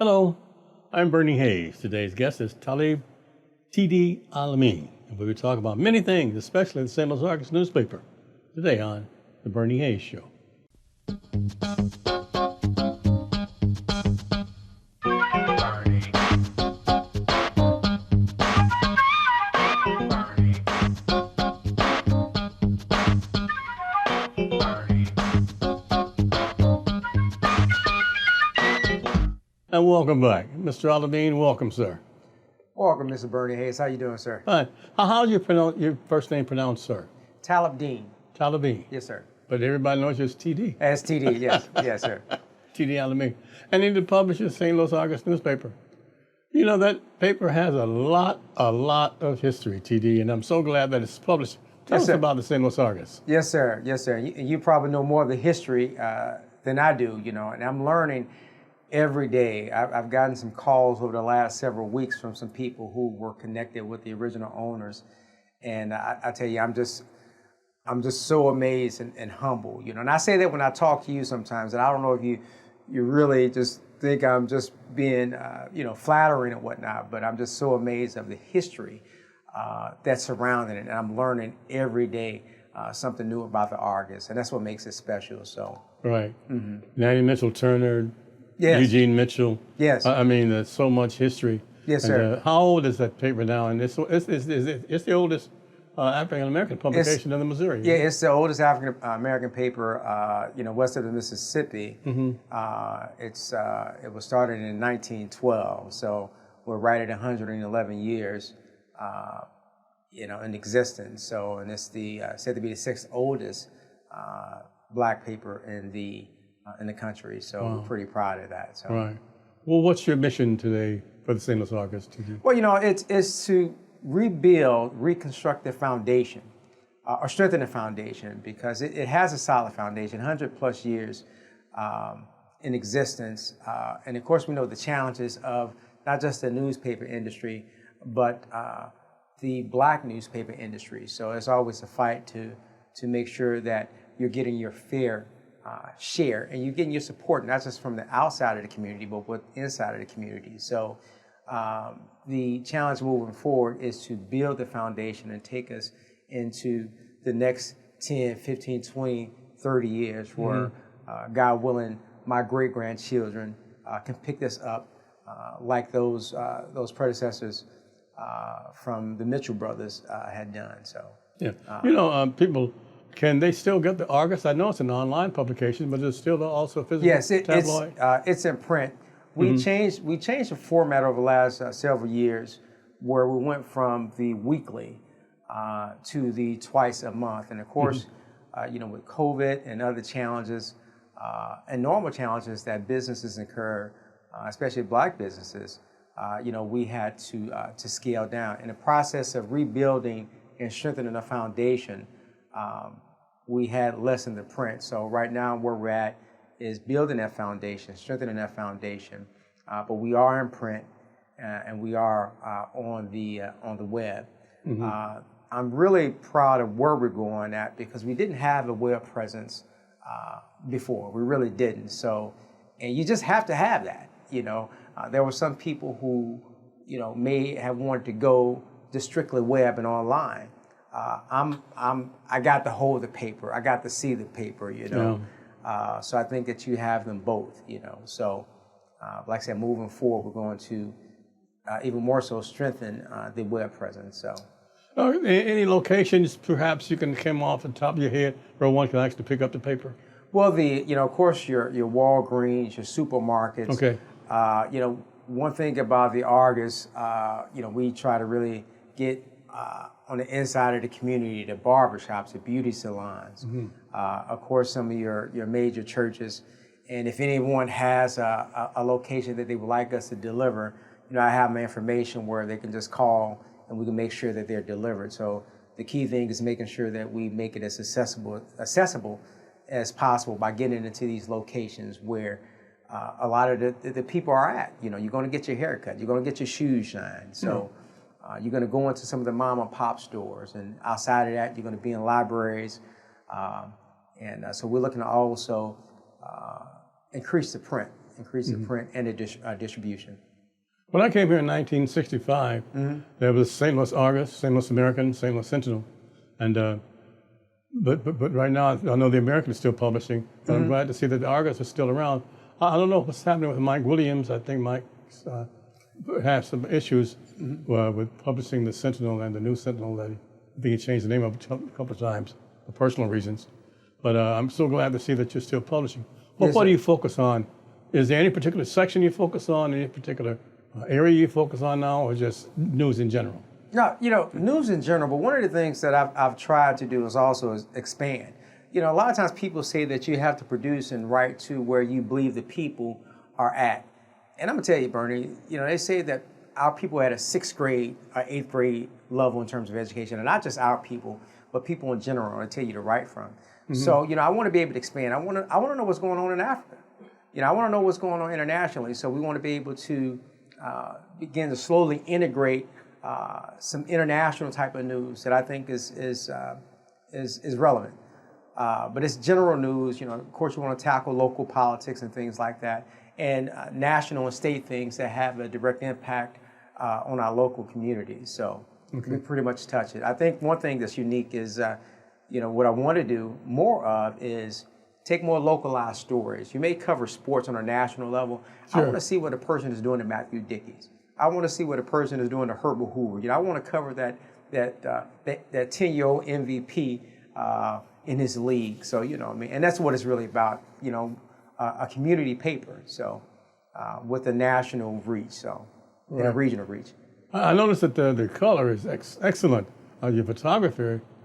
Hello, I'm Bernie Hayes. Today's guest is Talib T.D. Amin, and we'll be talking about many things, especially the St. Louis Argus newspaper, today on The Bernie Hayes Show. And welcome back. Mr. Amin, welcome, sir. Welcome, Mr. Bernie Hayes. How you doing, sir? Fine. How do you pronounce your first name pronounced, sir? Talib Dean. Talib. Yes, sir. But everybody knows you as TD. As TD, yes. Yes, sir. TD Amin. And he publishes the St. Louis Argus newspaper. You know, that paper has a lot of history, TD, and I'm so glad that it's published. Tell us about the St. Louis Argus. Yes, sir. Yes, sir. You probably know more of the history than I do, you know, and I'm learning every day. I've gotten some calls over the last several weeks from some people who were connected with the original owners, and I tell you, I'm just so amazed and humble, you know. And I say that when I talk to you sometimes, and I don't know if you really just think I'm just being, flattering and whatnot, but I'm just so amazed of the history that's surrounding it, and I'm learning every day something new about the Argus, and that's what makes it special. So right, Nanny Mitchell Turner. Yes. Eugene Mitchell. Yes. I mean, there's so much history. Yes, sir. And, how old is that paper now? And it's the oldest African-American publication in the Missouri. Yeah, it's the oldest African-American paper, west of the Mississippi. Mm-hmm. It was started in 1912, so we're right at 111 years, in existence. So, and it's said to be the sixth oldest black paper in the country, so we're pretty proud of that. So. Right. Well, what's your mission today for the St. Louis Argus TD? Well, it's to reconstruct the foundation, or strengthen the foundation, because it has a solid foundation, 100 plus years in existence. And of course, we know the challenges of not just the newspaper industry, but the black newspaper industry. So it's always a fight to make sure that you're getting your fair share, and you're getting your support, not just from the outside of the community, but with inside of the community. So the challenge moving forward is to build the foundation and take us into the next 10, 15, 20, 30 years where, God willing, my great-grandchildren can pick this up like those predecessors from the Mitchell brothers had done. So, yeah, people, can they still get the Argus? I know it's an online publication, but it's still also a physical tabloid? Yes, it's in print. We changed the format over the last several years, where we went from the weekly to the twice a month. And of course, with COVID and other challenges and normal challenges that businesses incur, especially black businesses, we had to scale down. In the process of rebuilding and strengthening the foundation, we had less in the print. So right now where we're at is building that foundation, strengthening that foundation. But we are in print and we are on the web. I'm really proud of where we're going at, because we didn't have a web presence before. We really didn't. So, and you just have to have that. There were some people who may have wanted to go just strictly web and online. I got to hold the paper. I got to see the paper, So I think that you have them both, So, like I said, moving forward, we're going to even more so strengthen the web presence. So, any locations perhaps you can come off the top of your head where one can actually pick up the paper? Well, of course, your Walgreens, your supermarkets. Okay. One thing about the Argus, we try to really get on the inside of the community, the barbershops, the beauty salons, of course, some of your major churches. And if anyone has a location that they would like us to deliver, I have my information where they can just call and we can make sure that they're delivered. So the key thing is making sure that we make it as accessible as possible by getting into these locations where a lot of the people are at. You're going to get your hair cut, you're going to get your shoes shined. So you're going to go into some of the mom and pop stores, and outside of that, you're going to be in libraries. So we're looking to also increase the print increase the print and the distribution. When I came here in 1965, there was St. Louis Argus, St. Louis American, St. Louis Sentinel, and but right now I know the American is still publishing. But I'm glad to see that the Argus is still around. I don't know what's happening with Mike Williams. I think Mike has some issues with publishing the Sentinel and the new Sentinel. That I think he changed the name of it a couple of times for personal reasons. But I'm so glad to see that you're still publishing. Well, Yes, what sir. do you focus on? Is there any particular section you focus on, any particular area you focus on now, or just news in general? No, news in general, but one of the things that I've tried to do is also expand. A lot of times people say that you have to produce and write to where you believe the people are at. And I'm going to tell you, Bernie, they say that our people at a 6th grade or 8th grade level in terms of education, and not just our people, but people in general, I tell you to write from. So, I want to be able to expand. I want to know what's going on in Africa. I want to know what's going on internationally. So we want to be able to begin to slowly integrate some international type of news that I think is relevant. But it's general news. Of course, you want to tackle local politics and things like that, and national and state things that have a direct impact on our local communities. So we pretty much touch it. I think one thing that's unique is, what I want to do more of is take more localized stories. You may cover sports on a national level. Sure. I want to see what a person is doing to Matthew Dickey's. I want to see what a person is doing to Herbert Hoover. I want to cover that 10-year-old MVP in his league. So, and that's what it's really about, a community paper, so with a national reach, so, and a regional reach. I noticed that the color is excellent. Your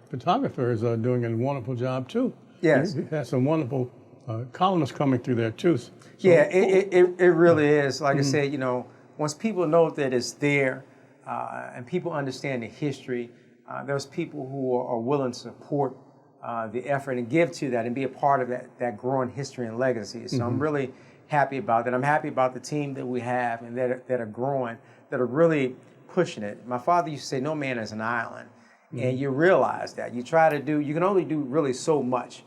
photographers are doing a wonderful job too. Yes. You had some wonderful columnists coming through there too. So, yeah, it really is. Like I said, once people know that it's there and people understand the history, there's people who are willing to support the effort and give to that and be a part of that growing history and legacy. So I'm really happy about that. I'm happy about the team that we have and that are growing, that are really pushing it. My father used to say, no man is an island. And you realize that. You can only do really so much.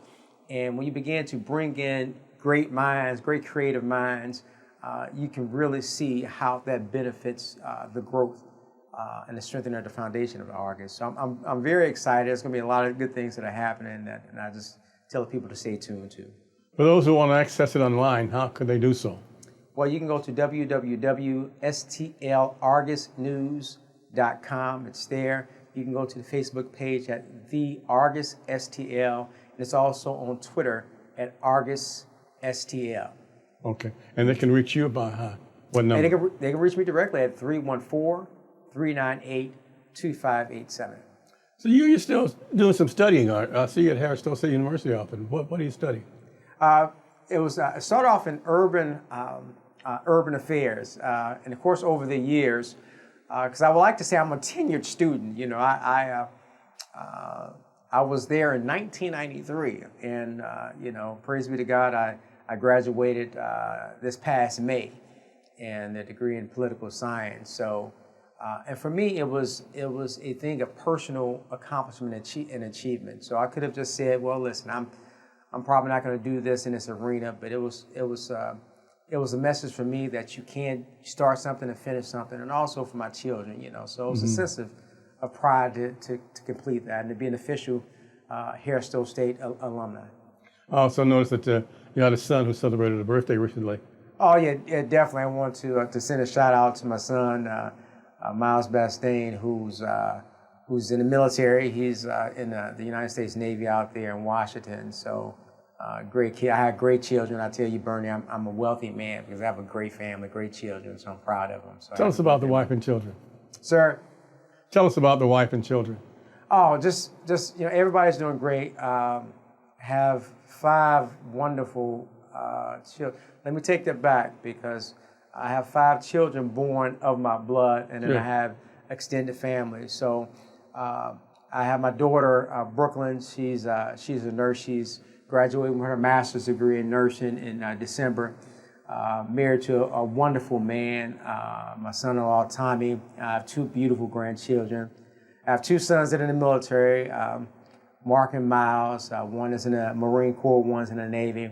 And when you begin to bring in great minds, great creative minds, you can really see how that benefits the growth and the strengthening of the foundation of the Argus. So I'm very excited. There's going to be a lot of good things that are happening, and I just tell people to stay tuned to. For those who want to access it online, how could they do so? Well, you can go to www.stlargusnews.com. It's there. You can go to the Facebook page at The Argus STL, and it's also on Twitter at Argus STL. Okay, and they can reach you by what number? And they can reach me directly at 314-398-2587. So you're still doing some studying. I see you at Harris Stowe State University often. What do you study? It started off in urban affairs, and of course over the years, because I would like to say I'm a tenured student. I was there in 1993, and praise be to God, I graduated this past May, and a degree in political science. So, and for me, it was a thing of personal accomplishment and achievement. So I could have just said, well, listen, I'm probably not going to do this in this arena, but it was a message for me that you can start something and finish something, and also for my children, So it was a sense of pride to complete that and to be an official Harris Stowe State alumni. I also noticed that you had a son who celebrated a birthday recently. Oh yeah, definitely. I want to send a shout out to my son, Miles Bastain, who's in the military. He's in the United States Navy out there in Washington. So great kid. I had great children. I tell you, Bernie, I'm a wealthy man because I have a great family, great children. So I'm proud of them. So Tell us about the wife and children. Sir. Tell us about the wife and children. Oh, just everybody's doing great. Have 5 wonderful children. Let me take that back because I have 5 children born of my blood, and then I have extended family. So I have my daughter, Brooklyn. She's a nurse. She's graduating with her master's degree in nursing in December. Married to a wonderful man, my son-in-law, Tommy. I have 2 beautiful grandchildren. I have 2 sons that are in the military, Mark and Miles. One is in the Marine Corps, one's in the Navy.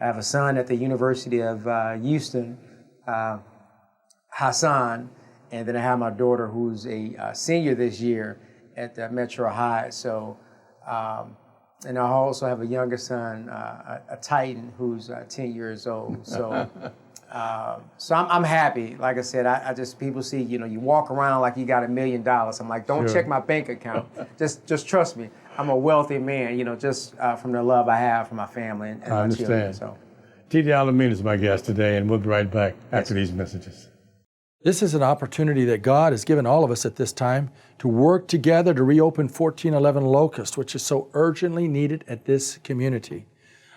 I have a son at the University of Houston, Hassan, and then I have my daughter who's a senior this year at Metro High. So, and I also have a younger son, a Titan, who's 10 years old. So, so I'm happy. Like I said, I just, people see, you walk around like you got $1 million. I'm like, don't check my bank account. Just trust me. I'm a wealthy man, just from the love I have for my family and my children. So. TD Amin is my guest today, and we'll be right back after these messages. This is an opportunity that God has given all of us at this time to work together to reopen 1411 Locust, which is so urgently needed at this community.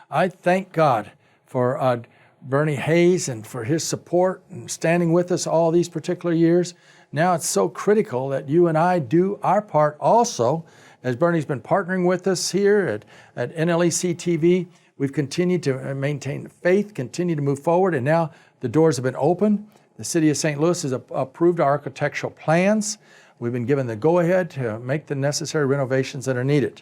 I thank God for Bernie Hayes and for his support and standing with us all these particular years. Now it's so critical that you and I do our part also, as Bernie's been partnering with us here at NLEC TV. We've continued to maintain faith, continue to move forward, and now the doors have been opened. The City of St. Louis has approved our architectural plans. We've been given the go-ahead to make the necessary renovations that are needed.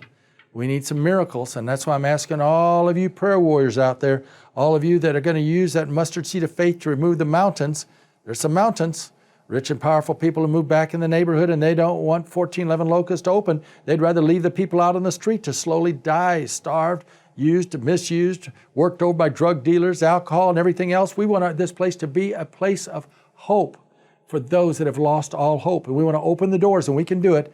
We need some miracles, and that's why I'm asking all of you prayer warriors out there, all of you that are going to use that mustard seed of faith to remove the mountains. There's some mountains. Rich and powerful people who move back in the neighborhood, and they don't want 1411 Locust to open. They'd rather leave the people out on the street to slowly die, starved, used, misused, worked over by drug dealers, alcohol, and everything else. We want this place to be a place of hope for those that have lost all hope. And we want to open the doors, and we can do it.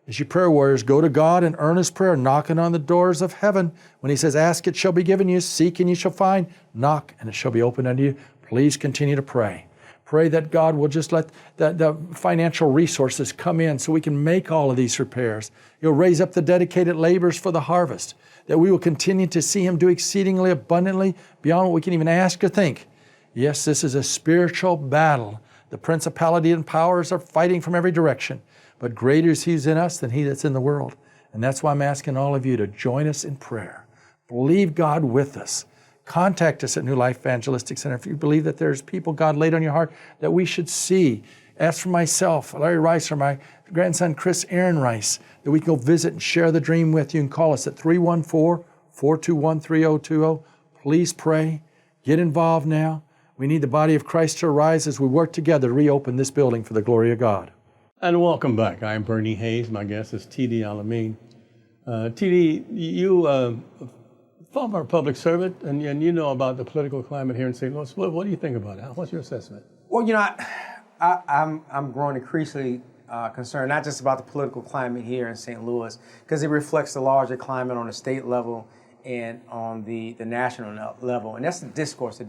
As you prayer warriors, go to God in earnest prayer, knocking on the doors of heaven. When he says, ask, it shall be given you, seek, and you shall find, knock, and it shall be opened unto you. Please continue to pray. Pray that God will just let the financial resources come in so we can make all of these repairs. He'll raise up the dedicated laborers for the harvest, that we will continue to see him do exceedingly abundantly beyond what we can even ask or think. Yes, this is a spiritual battle. The principality and powers are fighting from every direction, but greater is he who's in us than he that's in the world. And that's why I'm asking all of you to join us in prayer. Believe God with us. Contact us at New Life Evangelistic Center if you believe that there's people God laid on your heart that we should see. Ask for myself, Larry Rice, or my grandson, Chris Aaron Rice, that we can go visit and share the dream with you, and call us at 314-421-3020. Please pray. Get involved now. We need the body of Christ to arise as we work together to reopen this building for the glory of God. And welcome back. I'm Bernie Hayes. My guest is TD Amin. TD, you former public servant, and you know about the political climate here in St. Louis. What do you think about it? What's your assessment? Well, I'm growing increasingly concerned not just about the political climate here in St. Louis, because it reflects the larger climate on the state level and on the national level. And that's the discourse. The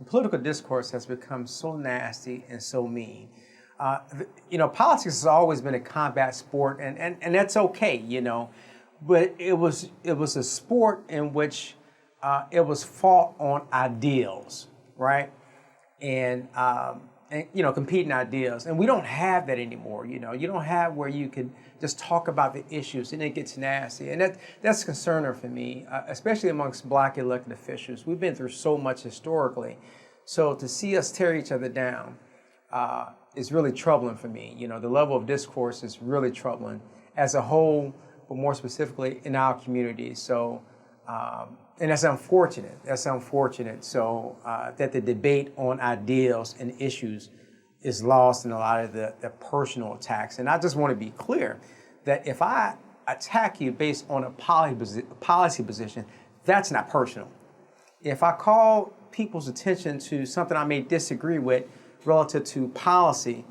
political discourse has become so nasty and so mean. Politics has always been a combat sport, and that's okay, but it was a sport in which it was fought on ideals, right? And competing ideals. And we don't have that anymore, You don't have where you can just talk about the issues and it gets nasty. And that's concerning for me, especially amongst Black elected officials. We've been through so much historically. So to see us tear each other down is really troubling for me. The level of discourse is really troubling as a whole, but more specifically in our community. So, and that's unfortunate. So that the debate on ideals and issues is lost in a lot of the personal attacks. And I just want to be clear that if I attack you based on a policy position, that's not personal. If I call people's attention to something I may disagree with relative to policy,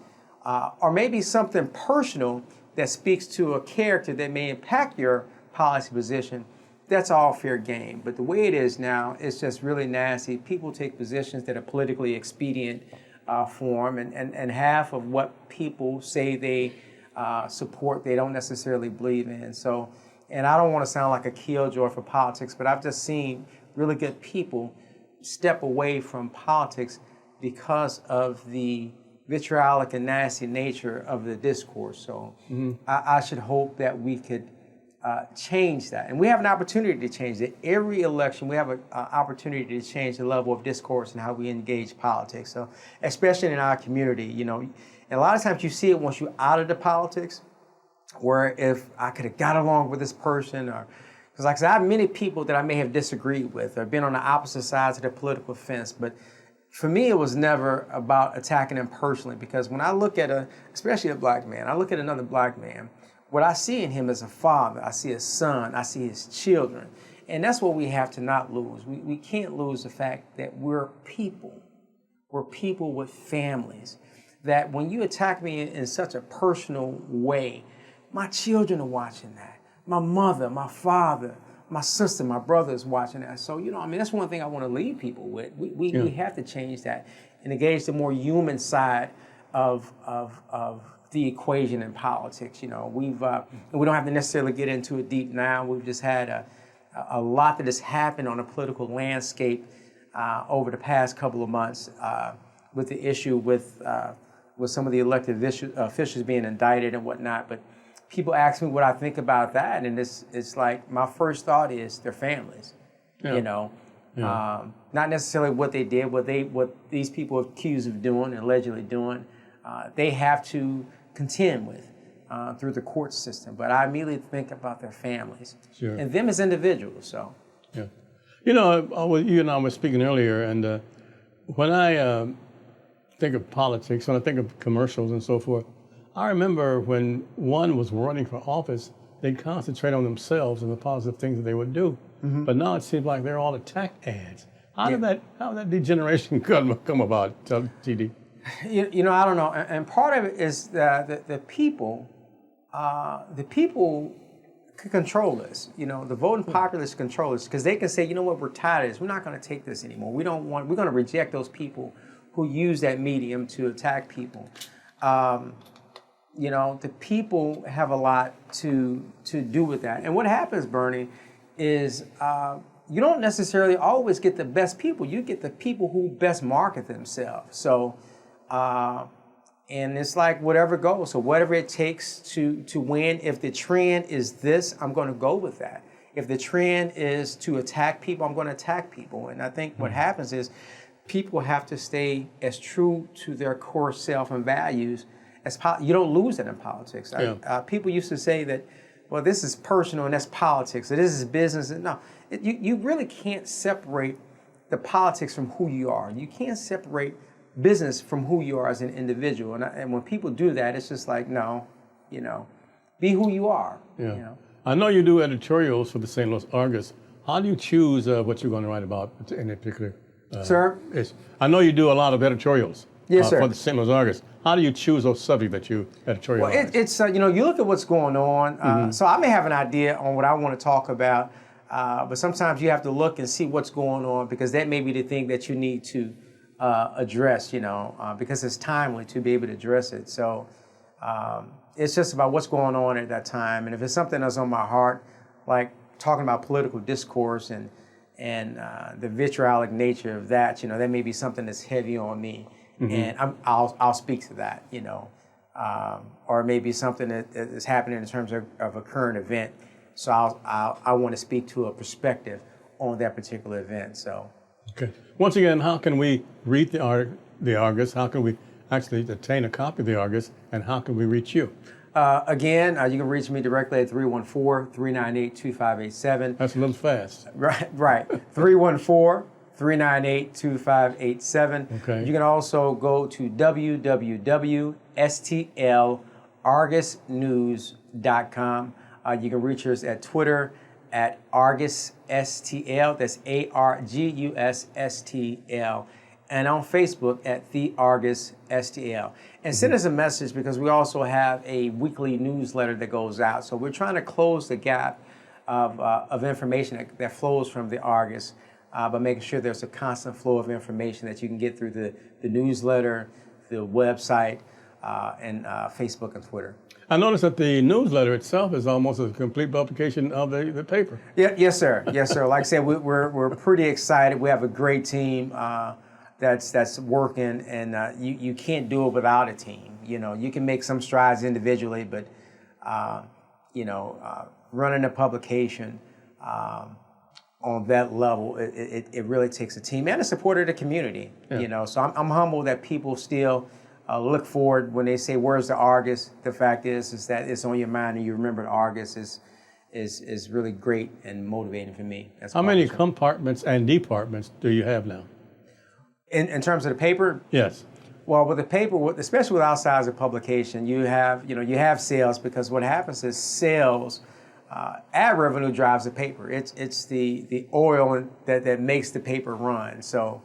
or maybe something personal that speaks to a character that may impact your policy position, that's all fair game. But the way it is now, it's just really nasty. People take positions that are politically expedient for them, and half of what people say they support, they don't necessarily believe in. So, and I don't want to sound like a killjoy for politics, but I've just seen really good people step away from politics because of the vitriolic and nasty nature of the discourse. So I should hope that we could change that. And we have an opportunity to change it. Every election, we have an opportunity to change the level of discourse and how we engage politics. So, especially in our community, and a lot of times you see it once you're out of the politics, where if I could have got along with this person, or, Because like I said, I have many people that I may have disagreed with or been on the opposite sides of the political fence, but for me, it was never about attacking them personally, because when I look at especially a black man, I look at another black man, what I see in him is a father, I see a son, I see his children. And that's what we have to not lose. We can't lose the fact that we're people. We're people with families. That when you attack me in such a personal way, my children are watching that. My mother, my father, my sister, my brother is watching that. So, that's one thing I want to leave people with. We have to change that and engage the more human side of the equation in politics. We don't have to necessarily get into it deep now. We've just had a lot that has happened on the political landscape over the past couple of months with the issue with some of the elected officials being indicted and whatnot. But people ask me what I think about that, and it's like my first thought is their families. Yeah. Not necessarily what they did, what these people are accused of doing and allegedly doing. They have to contend with through the court system. But I immediately think about their families and them as individuals. So, yeah, you and I were speaking earlier, and when I think of politics, when I think of commercials and so forth, I remember when one was running for office, they'd concentrate on themselves and the positive things that they would do. Mm-hmm. But now it seems like they're all attack ads. How did that degeneration come about, TD? I don't know. And part of it is that the people can control this. The voting populace control this, because they can say, we're tired of this. We're not going to take this anymore. We're going to reject those people who use that medium to attack people. The people have a lot to do with that. And what happens, Bernie, is you don't necessarily always get the best people. You get the people who best market themselves. So, and it's like whatever goes. So whatever it takes to win. If the trend is this, I'm going to go with that. If the trend is to attack people, I'm going to attack people. And I think what happens is people have to stay as true to their core self and values. You don't lose that in politics. People used to say that, well, this is personal and that's politics, or this is business. No, you really can't separate the politics from who you are. You can't separate business from who you are as an individual. And when people do that, it's just like, no, be who you are. Yeah. I know you do editorials for the St. Louis Argus. How do you choose what you're going to write about in a particular? Sir? I know you do a lot of editorials. Yes, sir. For the St. Louis Argus. How do you choose those subjects that you editorialize? Well, it's you look at what's going on. So I may have an idea on what I want to talk about, but sometimes you have to look and see what's going on, because that may be the thing that you need to address. Because it's timely to be able to address it. So it's just about what's going on at that time, and if it's something that's on my heart, like talking about political discourse and the vitriolic nature of that, that may be something that's heavy on me. Mm-hmm. And I'll speak to that, or maybe something that is happening in terms of a current event. So I want to speak to a perspective on that particular event. So, okay. Once again, how can we read the Argus? How can we actually obtain a copy of the Argus, and how can we reach you? Again, you can reach me directly at 314-398-2587. That's a little fast. Right. 314-398-2587. Okay. You can also go to www.stlargusnews.com. You can reach us at Twitter at ArgusSTL. That's ARGUSSTL. And on Facebook at The Argus STL. And send us a message, because we also have a weekly newsletter that goes out. So we're trying to close the gap of information that flows from the Argus, by making sure there's a constant flow of information that you can get through the newsletter, the website, and Facebook and Twitter. I noticed that the newsletter itself is almost a complete publication of the paper. Yeah, yes, sir. Yes, sir. Like I said, we're pretty excited. We have a great team that's working, and you can't do it without a team. You can make some strides individually, but running a publication on that level, it really takes a team and the support of the community. Yeah. So I'm humbled that people still look forward when they say, "Where's the Argus?" The fact is that it's on your mind and you remember the Argus. is really great and motivating for me. How many compartments and departments do you have now? In terms of the paper? Yes. Well, with the paper, especially with outside of publication, you have sales, because what happens is sales, ad revenue drives the paper. It's the oil that makes the paper run. So,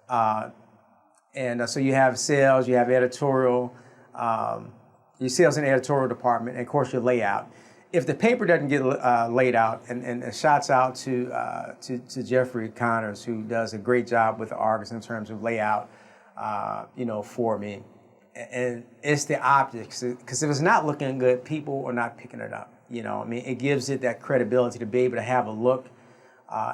so you have sales, you have editorial, your sales and editorial department, and of course your layout. If the paper doesn't get laid out, and shouts out to Jeffrey Connors, who does a great job with the Argus in terms of layout, for me, and it's the optics. Because if it's not looking good, people are not picking it up. It gives it that credibility to be able to have a look,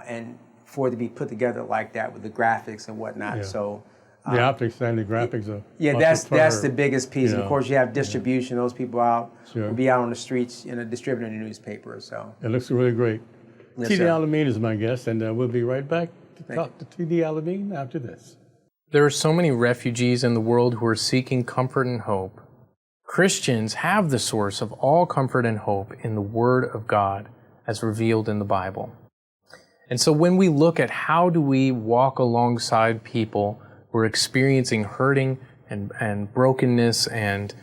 and for it to be put together like that with the graphics and whatnot. Yeah. So. The optics and the graphics are. Yeah, that's the biggest piece. And of course, you have distribution. Those people will be out on the streets, distributing the newspaper. So it looks really great. Yes, T.D. sir. Amin is my guest, and we'll be right back to talk to T.D. Amin after this. There are so many refugees in the world who are seeking comfort and hope. Christians have the source of all comfort and hope in the Word of God as revealed in the Bible. And so when we look at how do we walk alongside people who are experiencing hurting and brokenness and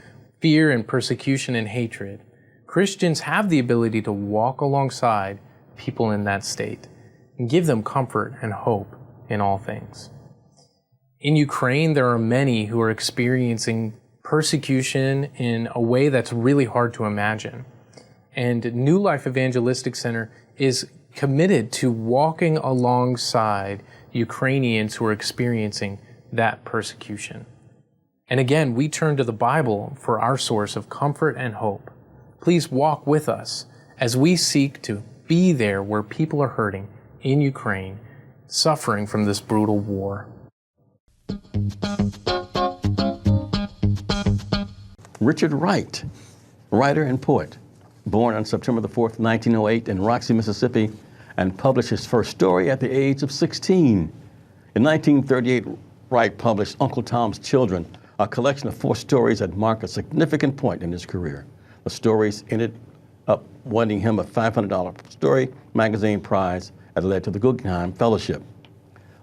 fear and persecution and hatred, Christians have the ability to walk alongside people in that state and give them comfort and hope in all things. In Ukraine, there are many who are experiencing persecution in a way that's really hard to imagine. And New Life Evangelistic Center is committed to walking alongside Ukrainians who are experiencing that persecution. And again, we turn to the Bible for our source of comfort and hope. Please walk with us as we seek to be there where people are hurting in Ukraine, suffering from this brutal war. Richard Wright, writer and poet, born on September the 4th, 1908 in Roxy, Mississippi, and published his first story at the age of 16. In 1938, Wright published Uncle Tom's Children, a collection of 4 stories that mark a significant point in his career. The stories ended up winning him a $500 Story Magazine prize that led to the Guggenheim Fellowship.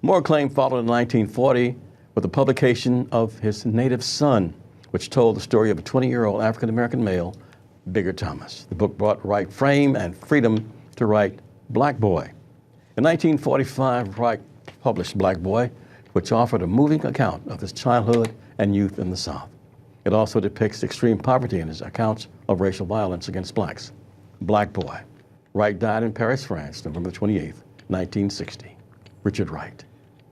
More acclaim followed in 1940 with the publication of his Native Son, which told the story of a 20-year-old African-American male, Bigger Thomas. The book brought Wright fame and freedom to write Black Boy. In 1945, Wright published Black Boy, which offered a moving account of his childhood and youth in the South. It also depicts extreme poverty in his accounts of racial violence against blacks. Black Boy. Wright died in Paris, France, November 28, 1960. Richard Wright.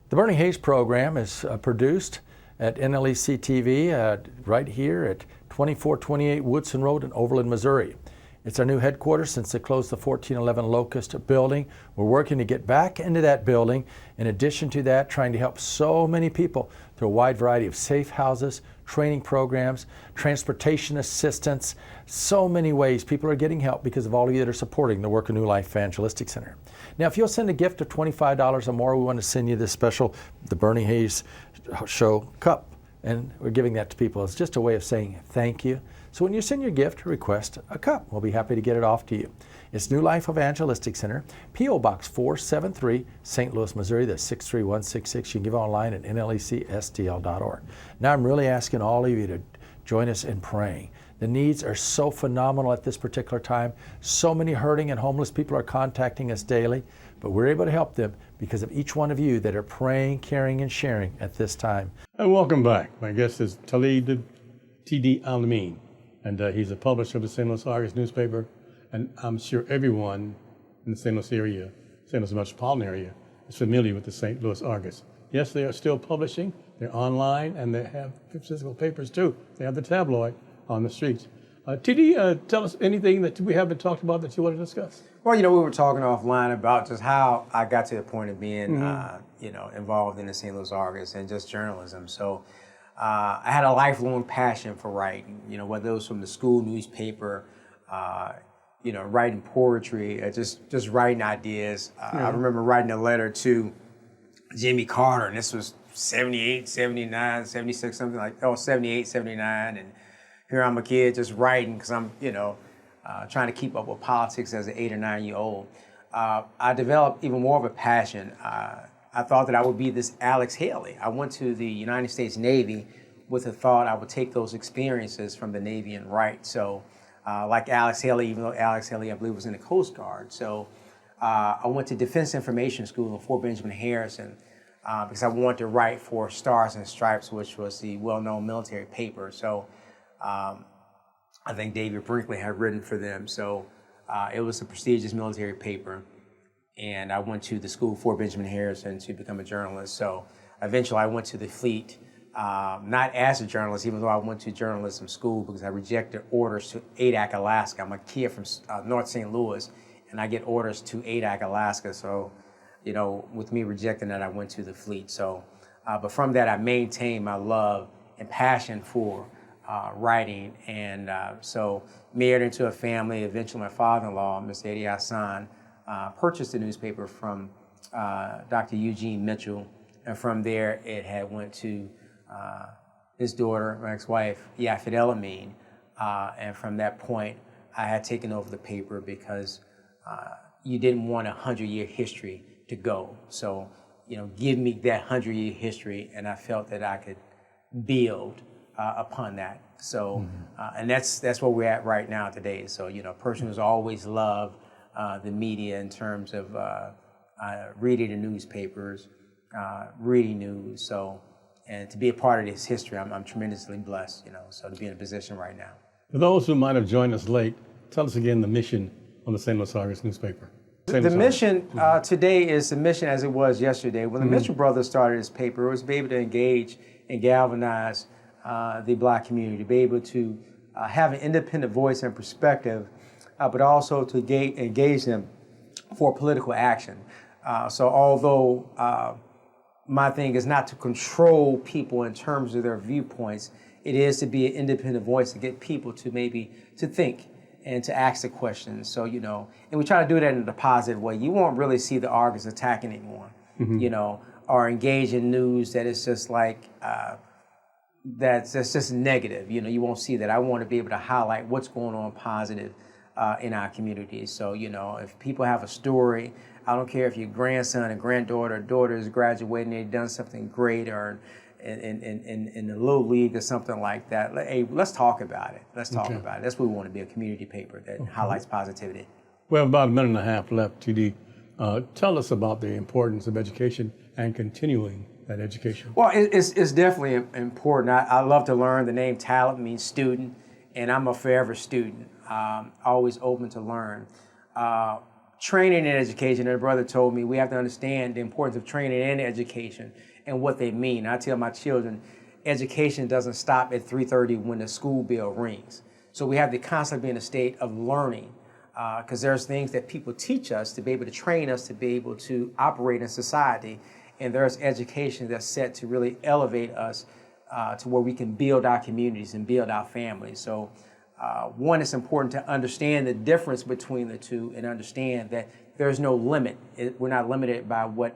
The Bernie Hayes program is produced at NLEC TV right here at 2428 Woodson Road in Overland, Missouri. It's our new headquarters since they closed the 1411 Locust building. We're working to get back into that building. In addition to that, trying to help so many people through a wide variety of safe houses, training programs, transportation assistance, so many ways people are getting help because of all of you that are supporting the work of New Life Evangelistic Center. Now, if you'll send a gift of $25 or more, we want to send you this special, the Bernie Hayes Show cup. And we're giving that to people. It's just a way of saying thank you. So when you send your gift, request a cup. We'll be happy to get it off to you. It's New Life Evangelistic Center, P.O. Box 473, St. Louis, Missouri. That's 63166. You can give online at nlecstl.org. Now I'm really asking all of you to join us in praying. The needs are so phenomenal at this particular time. So many hurting and homeless people are contacting us daily, but we're able to help them because of each one of you that are praying, caring, and sharing at this time. And welcome back. My guest is T.D. Amin, and he's a publisher of the St. Louis Argus newspaper, and I'm sure everyone in the St. Louis area, St. Louis metropolitan area, is familiar with the St. Louis Argus. Yes, they are still publishing. They're online, and they have physical papers too. They have the tabloid on the streets. T.D., tell us anything that we haven't talked about that you want to discuss. Well, we were talking offline about just how I got to the point of being, involved in the St. Louis Argus and just journalism. So I had a lifelong passion for writing, whether it was from the school newspaper, writing poetry, just writing ideas. I remember writing a letter to Jimmy Carter, and this was 78, 79, 76, something like, 78, 79, and here I'm a kid just writing because I'm, trying to keep up with politics as an 8 or 9-year-old, I developed even more of a passion. I thought that I would be this Alex Haley. I went to the United States Navy with the thought I would take those experiences from the Navy and write. So like Alex Haley, even though Alex Haley, I believe, was in the Coast Guard. So I went to Defense Information School in Fort Benjamin Harrison because I wanted to write for Stars and Stripes, which was the well-known military paper. So I think David Brinkley had written for them. So it was a prestigious military paper. And I went to the school, Fort Benjamin Harrison, to become a journalist. So eventually I went to the fleet, not as a journalist, even though I went to journalism school because I rejected orders to Adak, Alaska. I'm a kid from North St. Louis, and I get orders to Adak, Alaska. So, you know, with me rejecting that, I went to the fleet. So, but from that, I maintained my love and passion for writing. And so married into a family, eventually my father-in-law, Mr. Eddie Hassan, purchased the newspaper from Dr. Eugene Mitchell, and from there it had went to his daughter, my ex-wife, Fidel Amin, and from that point I had taken over the paper because you didn't want a 100-year history to go. So, you know, give me that 100-year history, and I felt that I could build upon that. So, and that's where we're at right now today. So, you know, a person who's always loved the media in terms of reading the newspapers, reading news. So, and to be a part of this history, I'm tremendously blessed, you know, so to be in a position right now. For those who might have joined us late, tell us again the mission on the St. Louis Argus newspaper. The mission today is the mission as it was yesterday. When the Mitchell brothers started this paper, it was to be able to engage and galvanize the Black community, to be able to have an independent voice and perspective, but also to engage them for political action. So although my thing is not to control people in terms of their viewpoints, it is to be an independent voice to get people to maybe to think and to ask the questions. So, you know, and we try to do that in a positive way. You won't really see the Argus attacking anyone, you know, or engage in news that is just like, that's just negative. You know, you won't see that. I want to be able to highlight what's going on positive in our community. So, you know, if people have a story, I don't care if your grandson or granddaughter or daughter is graduating, they've done something great, or in the Little League or something like that. Hey, let's talk about it. Let's talk about it. That's what we want to be, a community paper that highlights positivity. We have about a minute and a half left, TD. Tell us about the importance of education and continuing that education. Well, it's definitely important. I love to learn. The name talent means student, and I'm a forever student, always open to learn. Training and education, and a brother told me, we have to understand the importance of training and education and what they mean. I tell my children, education doesn't stop at 3:30 when the school bell rings. So we have to constantly be in a state of learning, because there's things that people teach us to be able to train us to be able to operate in society, and there's education that's set to really elevate us to where we can build our communities and build our families. So one, it's important to understand the difference between the two and understand that there's no limit. We're not limited by what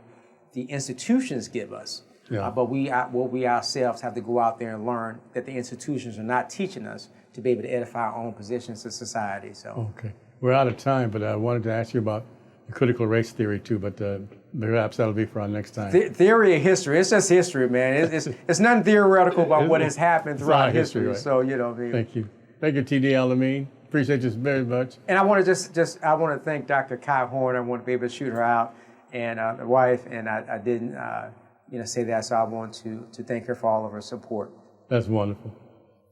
the institutions give us, but we ourselves have to go out there and learn that the institutions are not teaching us to be able to edify our own positions in society. So okay, we're out of time, but I wanted to ask you about the critical race theory too, but perhaps that'll be for our next time. Theory of history, it's just history, man. It's nothing theoretical about what has happened throughout history. Right? So, you know, Thank you. Thank you, TD Amin. Appreciate you very much. And I want to I want to thank Dr. Kai Horn. I want to be able to shoot her out, and the wife. And I didn't, say that, so I want to thank her for all of her support. That's wonderful.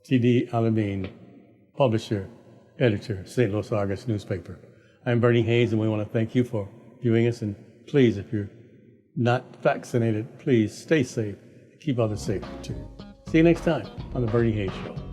TD Amin, publisher, editor, St. Louis Argus newspaper. I'm Bernie Hayes, and we want to thank you for viewing us. And please, if you're not vaccinated, please stay safe. Keep others safe too. See you next time on the Bernie Hayes Show.